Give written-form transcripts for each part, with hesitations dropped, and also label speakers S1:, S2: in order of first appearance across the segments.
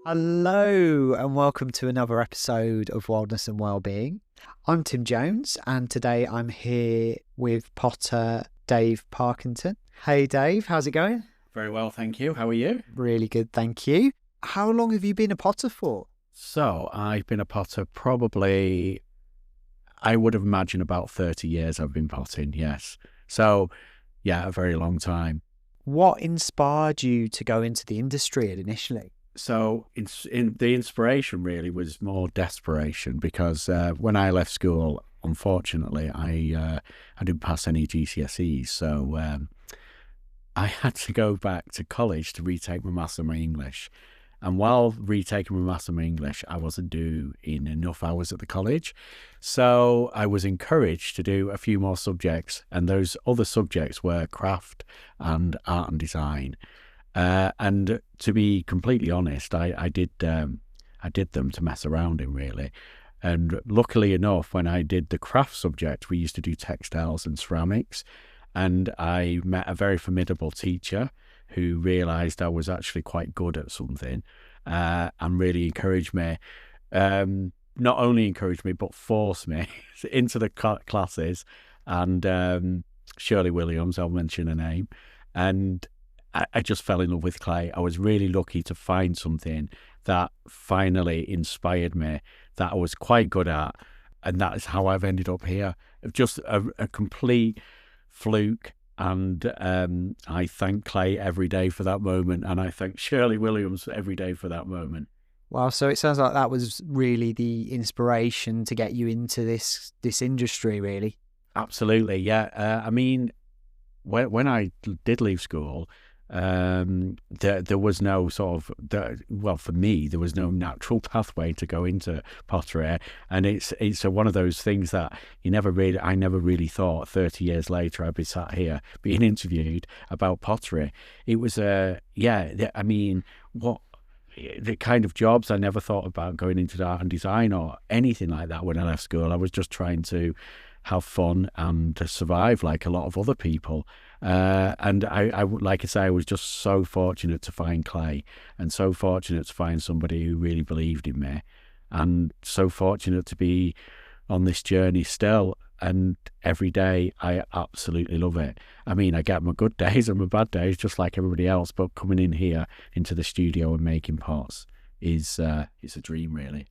S1: Hello and welcome to another episode of Wildness and Wellbeing. I'm Tim Jones and today I'm here with Potter Dave Partington. Hey Dave, how's it going?
S2: Very well, thank you. How are you?
S1: Really good, thank you. How long have you been a potter for?
S2: So, I've been a potter probably, I would have imagined about 30 years I've been potting, yes. So, yeah, a very long time.
S1: What inspired you to go into the industry initially?
S2: So, the inspiration really was more desperation because when I left school, unfortunately, I didn't pass any GCSEs. So, I had to go back to college to retake my Maths and my English. And while retaking my Maths and my English, I wasn't doing enough hours at the college. So I was encouraged to do a few more subjects. And those other subjects were craft and art and design. And to be completely honest, I did them to mess around in, really. And luckily enough, when I did the craft subject, we used to do textiles and ceramics. And I met a very formidable teacher who realised I was actually quite good at something and really encouraged me. Not only encouraged me, but forced me into the classes. And Shirley Williams, I'll mention her name. And I just fell in love with clay. I was really lucky to find something that finally inspired me, that I was quite good at. And that is how I've ended up here. Just a complete fluke. And I thank clay every day for that moment. And I thank Shirley Williams every day for that moment.
S1: Wow, so it sounds like that was really the inspiration to get you into this industry, really.
S2: Absolutely, yeah. I mean, when I did leave school, there was no sort of, for me, there was no natural pathway to go into pottery, and it's one of those things that I never really thought 30 years later I'd be sat here being interviewed about pottery. It was the kind of jobs I never thought about going into art and design or anything like that when I left school. I was just trying to have fun and to survive like a lot of other people. And I like I say, I was just so fortunate to find clay and so fortunate to find somebody who really believed in me and so fortunate to be on this journey still. And every day I absolutely love it. I mean, I get my good days and my bad days just like everybody else, but coming in here into the studio and making pots is a dream, really.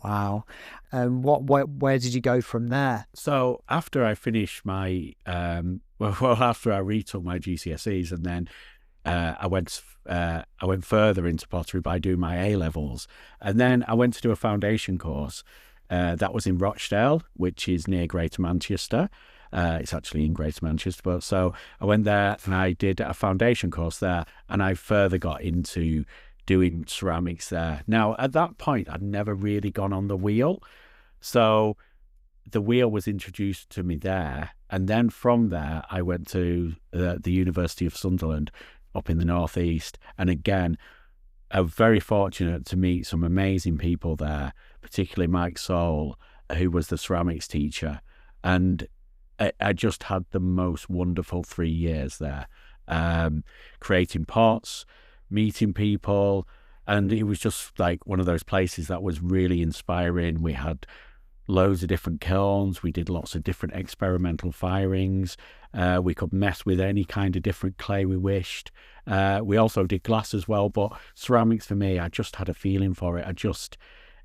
S1: Wow. Where did you go from there?
S2: So after I finished my, after I retook my GCSEs, and then I went further into pottery by doing my A-levels, and then I went to do a foundation course that was in Rochdale, which is near Greater Manchester. It's actually in Greater Manchester, but so I went there and I did a foundation course there, and I further got into doing ceramics there. Now, at that point, I'd never really gone on the wheel. So the wheel was introduced to me there. And then from there, I went to the University of Sunderland up in the northeast. And again, I was very fortunate to meet some amazing people there, particularly Mike Soul, who was the ceramics teacher. And I just had the most wonderful 3 years there, creating pots, meeting people, and it was just like one of those places that was really inspiring. We had loads of different kilns, we did lots of different experimental firings, we could mess with any kind of different clay we wished. We also did glass as well, but ceramics for me, I just had a feeling for it.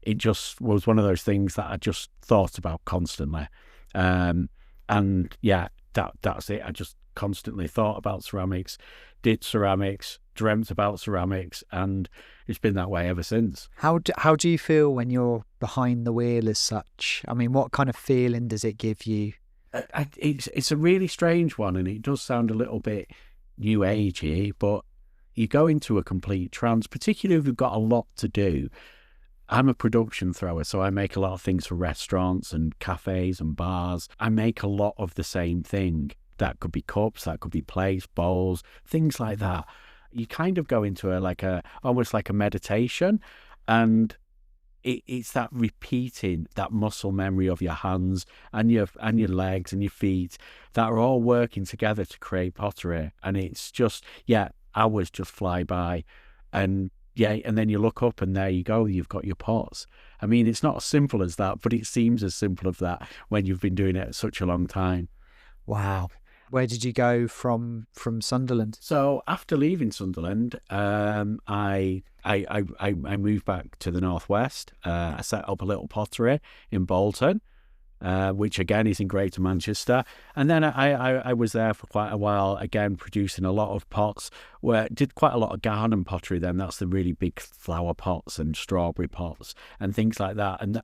S2: It just was one of those things that I just thought about constantly. And yeah, that's it. I just constantly thought about ceramics, did ceramics, dreamt about ceramics, and it's been that way ever since.
S1: How do you feel when you're behind the wheel as such? I mean, what kind of feeling does it give you?
S2: It's a really strange one, and it does sound a little bit new agey, but you go into a complete trance, particularly if you've got a lot to do. I'm a production thrower, so I make a lot of things for restaurants and cafes and bars. I make a lot of the same thing. That could be cups, that could be plates, bowls, things like that. You kind of go into almost like a meditation, and it's that repeating, that muscle memory of your hands and your legs and your feet that are all working together to create pottery. And it's just, hours just fly by. And yeah, and then you look up and there you go, you've got your pots. I mean, it's not as simple as that, but it seems as simple as that when you've been doing it such a long time.
S1: Wow. Where did you go from Sunderland?
S2: So after leaving Sunderland, I moved back to the northwest. I set up a little pottery in Bolton, which again is in Greater Manchester. And then I was there for quite a while, again producing a lot of pots. Where did quite a lot of garden pottery. Then that's the really big flower pots and strawberry pots and things like that. And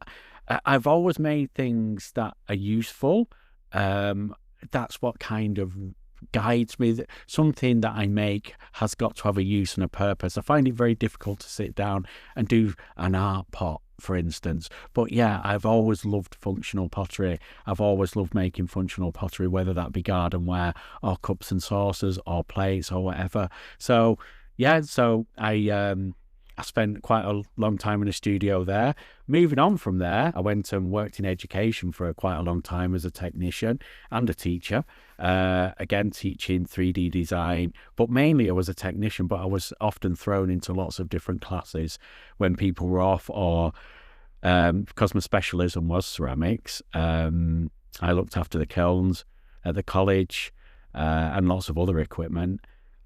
S2: I've always made things that are useful. That's what kind of guides me. Something that I make has got to have a use and a purpose. I find it very difficult to sit down and do an art pot, for instance. But yeah, I've always loved functional pottery. I've always loved making functional pottery, whether that be gardenware or cups and saucers or plates or whatever. So yeah, so I spent quite a long time in a studio there. Moving on from there, I went and worked in education for quite a long time as a technician and a teacher. Again, teaching 3D design, but mainly I was a technician, but I was often thrown into lots of different classes when people were off, or because my specialism was ceramics, I looked after the kilns at the college and lots of other equipment.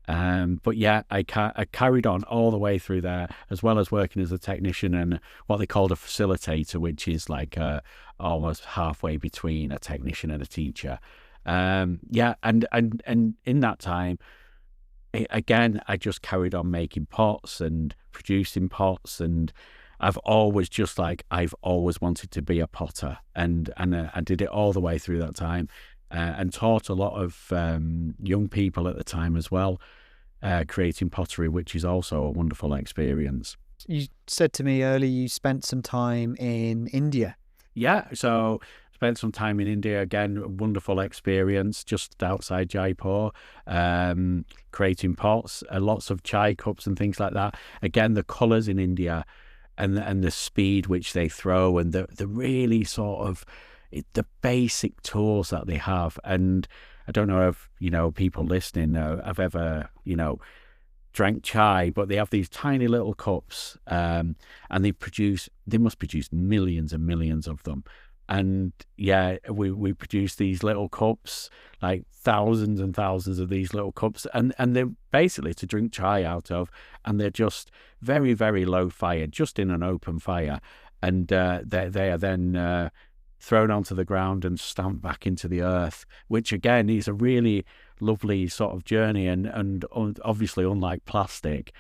S2: But yeah, I carried on all the way through there, as well as working as a technician and what they called a facilitator, which is like almost halfway between a technician and a teacher. Yeah, and in that time, again, I just carried on making pots and producing pots, and I've always wanted to be a potter, and I did it all the way through that time. And taught a lot of young people at the time as well, creating pottery, which is also a wonderful experience.
S1: You said to me earlier you spent some time in India.
S2: Yeah, so spent some time in India, again, a wonderful experience, just outside Jaipur, creating pots, lots of chai cups and things like that. Again, the colours in India and the speed which they throw, and the really sort of the basic tools that they have. And I don't know if people listening have ever drank chai, but they have these tiny little cups, and they must produce millions and millions of them. And yeah, we produce these little cups, like thousands and thousands of these little cups, and they're basically to drink chai out of, and they're just very, very low fire, just in an open fire, and they are then thrown onto the ground and stamped back into the earth, which again is a really lovely sort of journey. And obviously, unlike plastic,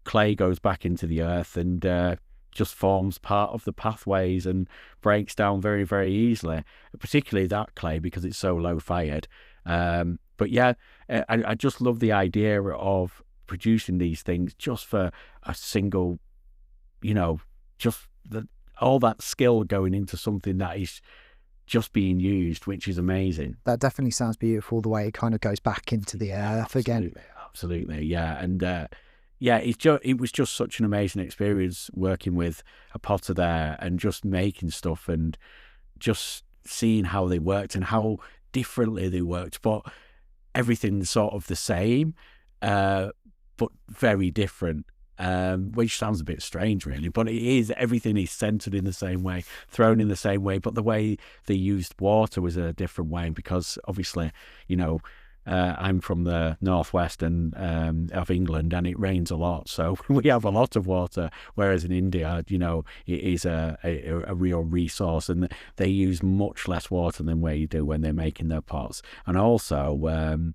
S2: clay goes back into the earth and just forms part of the pathways and breaks down very, very easily, particularly that clay because it's so low fired. But yeah, I just love the idea of producing these things just for a single, just all that skill going into something that is just being used, which is amazing.
S1: That definitely sounds beautiful, the way it kind of goes back into the earth again.
S2: Absolutely, yeah. And yeah, it was just such an amazing experience working with a potter there and just making stuff and just seeing how they worked and how differently they worked, but everything's sort of the same, but very different. Which sounds a bit strange, really, but it is. Everything is centered in the same way, thrown in the same way, but the way they used water was a different way because obviously, I'm from the northwest and of England, and it rains a lot, so we have a lot of water. Whereas in India, it is a real resource, and they use much less water than we do when they're making their pots, and also.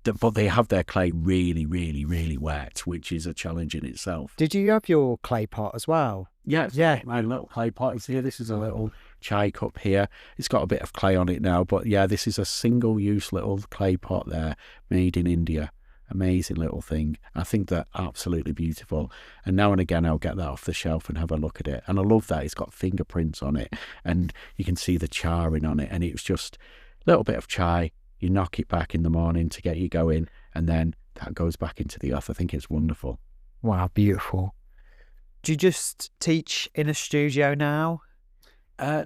S2: But they have their clay really, really, really wet, which is a challenge in itself.
S1: Did you have your clay pot as well?
S2: Yes, yeah. My little clay pot is here. This is a little chai cup here. It's got a bit of clay on it now, but yeah, this is a single-use little clay pot there, made in India. Amazing little thing. I think they're absolutely beautiful. And now and again, I'll get that off the shelf and have a look at it. And I love that it's got fingerprints on it, and you can see the charring on it. And it's just a little bit of chai. You knock it back in the morning to get you going, and then that goes back into the earth. I think it's wonderful.
S1: Wow, beautiful. Do you just teach in a studio now?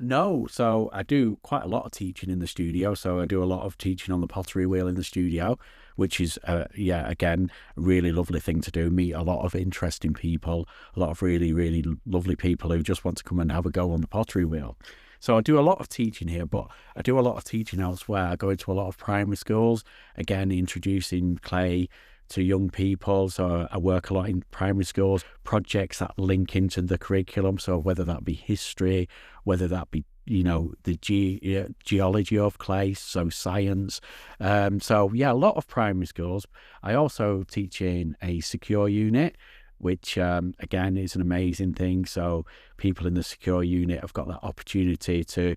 S2: No, so I do quite a lot of teaching in the studio. So I do a lot of teaching on the pottery wheel in the studio, which is, yeah, again, a really lovely thing to do. Meet a lot of interesting people, a lot of really, really lovely people who just want to come and have a go on the pottery wheel. So I do a lot of teaching here, but I do a lot of teaching elsewhere. I go into a lot of primary schools, again, introducing clay to young people. So I work a lot in primary schools, projects that link into the curriculum. So whether that be history, whether that be, the geology of clay, so science. So yeah, a lot of primary schools. I also teach in a secure unit, which again is an amazing thing. So people in the secure unit have got that opportunity to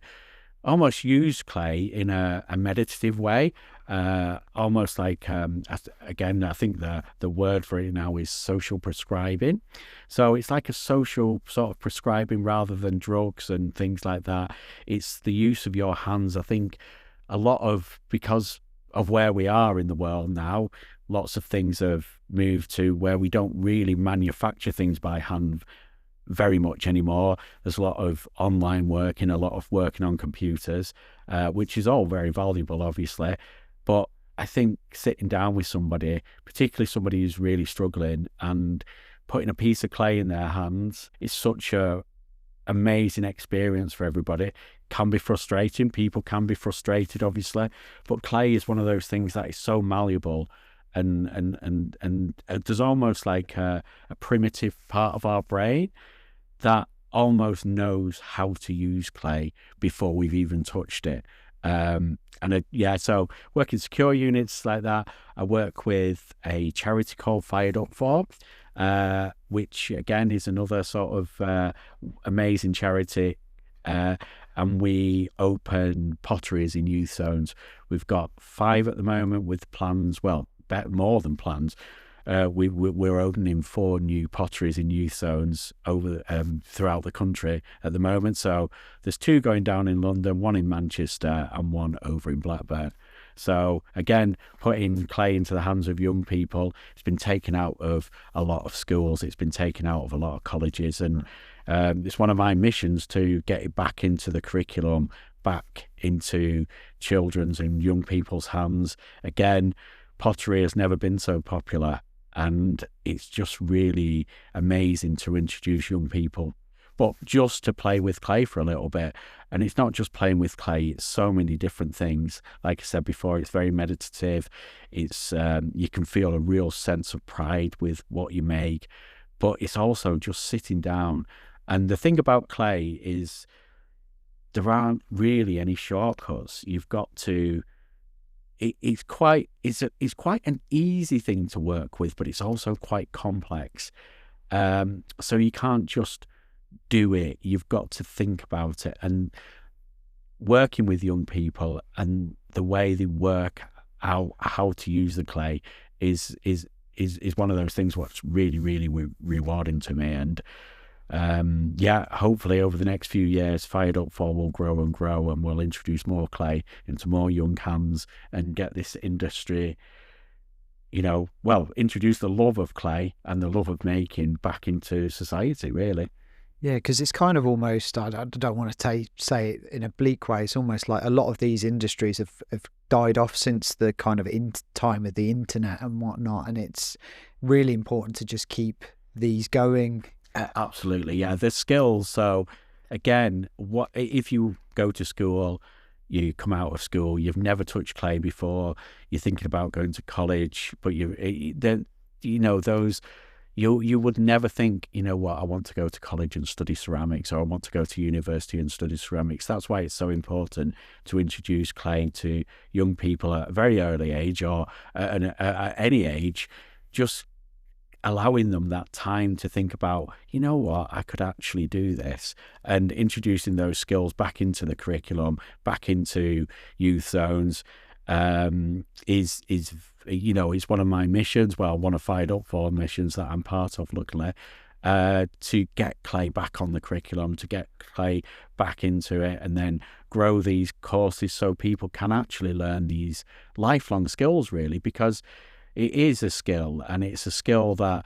S2: almost use clay in a meditative way, almost like, again, I think the word for it now is social prescribing. So it's like a social sort of prescribing rather than drugs and things like that. It's the use of your hands. I think because of where we are in the world now, lots of things have moved to where we don't really manufacture things by hand very much anymore. There's a lot of online working, a lot of working on computers, which is all very valuable, obviously. But I think sitting down with somebody, particularly somebody who's really struggling, and putting a piece of clay in their hands is such a amazing experience for everybody. Can be frustrating. People can be frustrated, obviously, but clay is one of those things that is so malleable. And there's almost like a primitive part of our brain that almost knows how to use clay before we've even touched it. So work in secure units like that. I work with a charity called Fired Up For, which again is another sort of amazing charity. And we open potteries in youth zones. We've got 5 at the moment with plans, well, more than plans. We're opening 4 new potteries in youth zones over throughout the country at the moment. So there's 2 going down in London, 1 in Manchester, and 1 over in Blackburn. So again, putting clay into the hands of young people, it's been taken out of a lot of schools. It's been taken out of a lot of colleges, and it's one of my missions to get it back into the curriculum, back into children's and young people's hands. Again, pottery has never been so popular, and it's just really amazing to introduce young people, but just to play with clay for a little bit. And it's not just playing with clay, it's so many different things. Like I said before, it's very meditative. It's you can feel a real sense of pride with what you make, but it's also just sitting down. And the thing about clay is there aren't really any shortcuts. You've got to it's quite an easy thing to work with, but it's also quite complex. So you can't just do it. You've got to think about it. And working with young people and the way they work out how to use the clay is one of those things what's really, really rewarding to me. And hopefully over the next few years, Fired Up For will grow and grow, and we'll introduce more clay into more young hands and get this industry, introduce the love of clay and the love of making back into society, really.
S1: Yeah, because it's kind of almost, I don't want to say it in a bleak way, it's almost like a lot of these industries have died off since the kind of time of the internet and whatnot, and it's really important to just keep these going.
S2: Absolutely, yeah. The skills. So again, what if you go to school, you come out of school, you've never touched clay before, you're thinking about going to college, but you would never think, I want to go to college and study ceramics, or I want to go to university and study ceramics. That's why it's so important to introduce clay to young people at a very early age, or at any age, just allowing them that time to think about, I could actually do this, and introducing those skills back into the curriculum, back into youth zones, is one of my missions. Well, one of Fired Up For missions that I'm part of, luckily, to get clay back on the curriculum, to get clay back into it, and then grow these courses so people can actually learn these lifelong skills, really, because it is a skill, and it's a skill that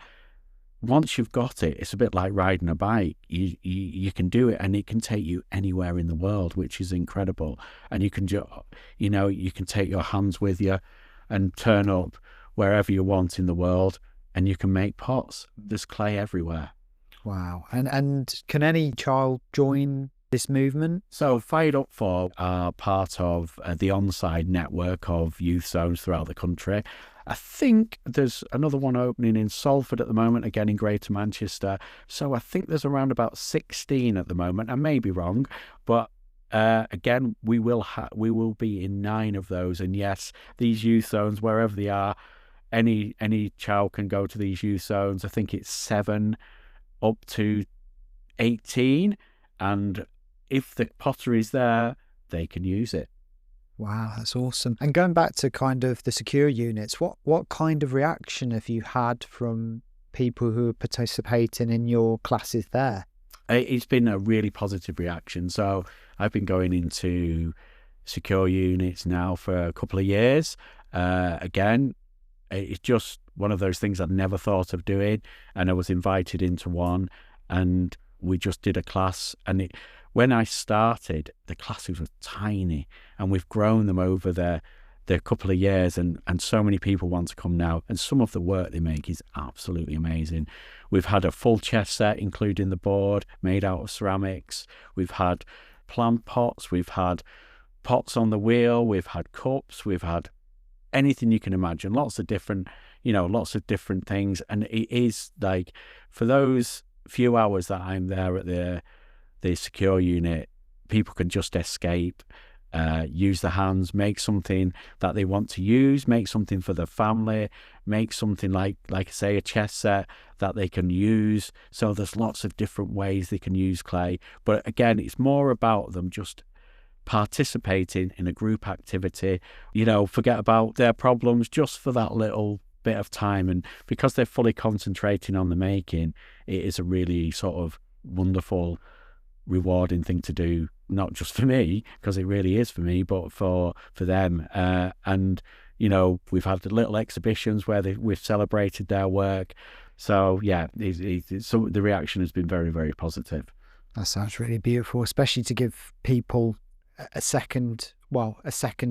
S2: once you've got it, it's a bit like riding a bike. You can do it, and it can take you anywhere in the world, which is incredible. And you can you can take your hands with you and turn up wherever you want in the world, and you can make pots. There's clay everywhere.
S1: Wow. And can any child join this movement?
S2: So Fired Up For are part of the on-side network of youth zones throughout the country. I think there's another one opening in Salford at the moment, again in Greater Manchester. So I think there's around about 16 at the moment. I may be wrong, but again, we will be in 9 of those. And yes, these youth zones, wherever they are, any child can go to these youth zones. I think it's 7 up to 18, and if the pottery is there, they can use it.
S1: Wow, that's awesome. And going back to kind of the secure units, what kind of reaction have you had from people who are participating in your classes there?
S2: It's been a really positive reaction. So I've been going into secure units now for a couple of years. Again, it's just one of those things I'd never thought of doing, and I was invited into one, and we just did a class. And when I started, the classes were tiny, and we've grown them over the couple of years, and so many people want to come now, and some of the work they make is absolutely amazing. We've had a full chess set, including the board, made out of ceramics. We've had plant pots, we've had pots on the wheel, we've had cups, we've had anything you can imagine, lots of different things. And it is like, for those few hours that I'm there at the secure unit, people can just escape, use their hands, make something that they want to use, make something for their family, make something like I say, a chess set that they can use. So there's lots of different ways they can use clay. But again, it's more about them just participating in a group activity, forget about their problems just for that little bit of time. And because they're fully concentrating on the making, it is a really sort of wonderful, rewarding thing to do, not just for me, because it really is for me, but for them. And we've had little exhibitions where we've celebrated their work. So yeah, so the reaction has been very, very positive.
S1: That sounds really beautiful, especially to give people a second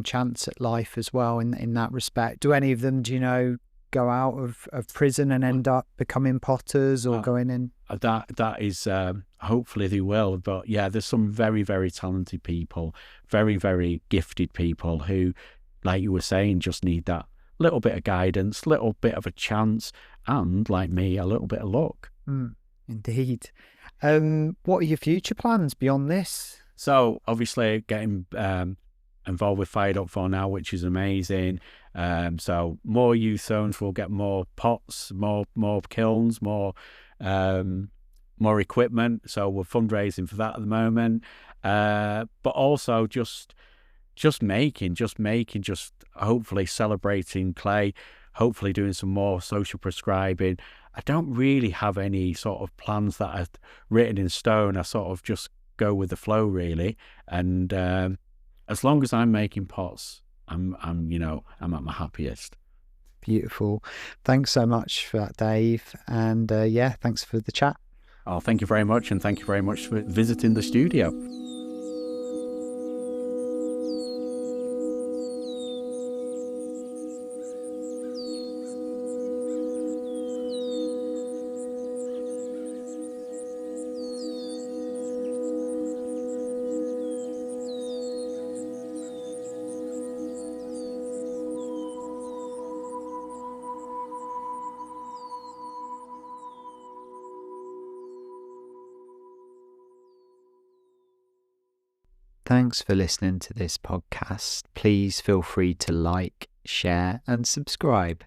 S1: chance at life as well in that respect. Do any of them, go out of prison and end up becoming potters or going in?
S2: That is, hopefully they will. But yeah, there's some very, very talented people, very, very gifted people who, like you were saying, just need that little bit of guidance, little bit of a chance, and like me, a little bit of luck.
S1: Indeed. What are your future plans beyond this?
S2: So obviously getting involved with Fired Up For now, which is amazing. So more youth zones, we'll get more pots, more kilns, more equipment. So we're fundraising for that at the moment. But also just making, hopefully celebrating clay, hopefully doing some more social prescribing. I don't really have any sort of plans that are written in stone. I sort of just go with the flow, really. And as long as I'm making pots, I'm at my happiest.
S1: Beautiful. Thanks so much for that, Dave. And thanks for the chat.
S2: Oh, thank you very much. And thank you very much for visiting the studio.
S1: Thanks for listening to this podcast. Please feel free to like, share, and subscribe.